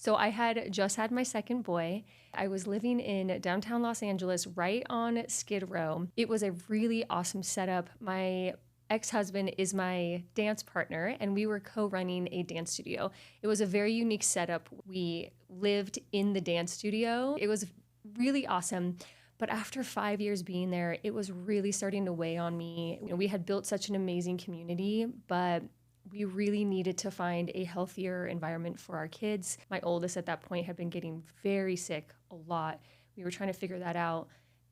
So I had just had my second boy. I was living in downtown Los Angeles, right on Skid Row. It was a really awesome setup. My ex-husband is my dance partner, and we were co-running a dance studio. It was a very unique setup. We lived in the dance studio. It was really awesome. But after 5 years being there, it was really starting to weigh on me. We had built such an amazing community, but we really needed to find a healthier environment for our kids. My oldest at that point had been getting very sick a lot. We were trying to figure that out.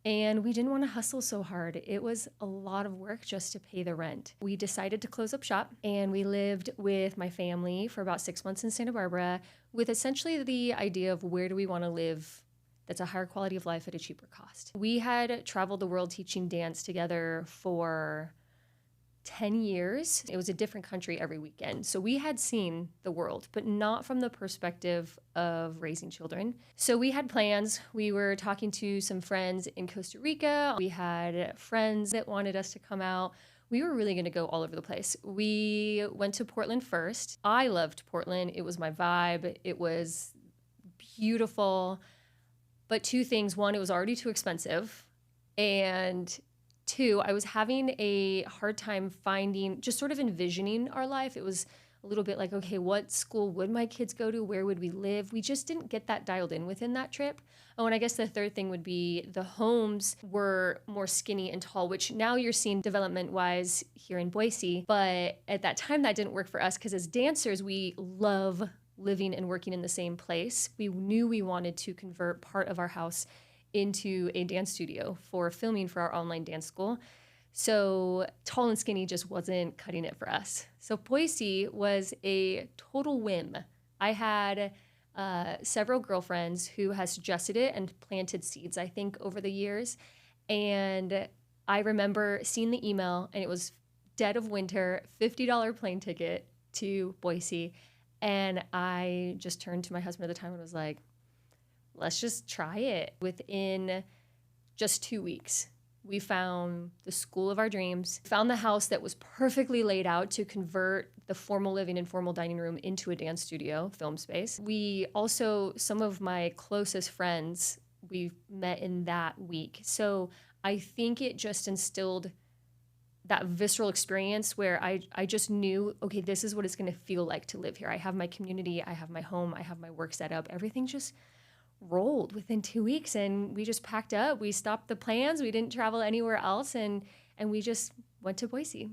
And we didn't want to hustle so hard. It was a lot of work just to pay the rent. We decided to close up shop, and we lived with my family for about 6 months in Santa Barbara with essentially the idea of where do we want to live that's a higher quality of life at a cheaper cost. We had traveled the world teaching dance together for 10 years. It was a different country every weekend. So we had seen the world, but not from the perspective of raising children. So we had plans. We were talking to some friends in Costa Rica. We had friends that wanted us to come out. We were really going to go all over the place. We went to Portland first. I loved Portland. It was my vibe. It was beautiful. But two things. One, it was already too expensive. And two, I was having a hard time finding, just sort of envisioning our life. It was a little bit like, okay, what school would my kids go to? Where would we live? We just didn't get that dialed in within that trip. Oh, and I guess the third thing would be the homes were more skinny and tall, which now you're seeing development-wise here in Boise. But at that time, that didn't work for us because as dancers, we love living and working in the same place. We knew we wanted to convert part of our house into a dance studio for filming for our online dance school. So tall and skinny just wasn't cutting it for us. So Boise was a total whim. I had several girlfriends who had suggested it and planted seeds, I think, over the years. And I remember seeing the email, and it was dead of winter, $50 plane ticket to Boise. And I just turned to my husband at the time and was like, let's just try it. Within just 2 weeks, we found the school of our dreams, found the house that was perfectly laid out to convert the formal living and formal dining room into a dance studio film space. We also, some of my closest friends, we met in that week. So I think it just instilled that visceral experience where I just knew, okay, this is what it's going to feel like to live here. I have my community, I have my home, I have my work set up. Everything just rolled within 2 weeks, and we just packed up. We stopped the plans. We didn't travel anywhere else, and we just went to Boise.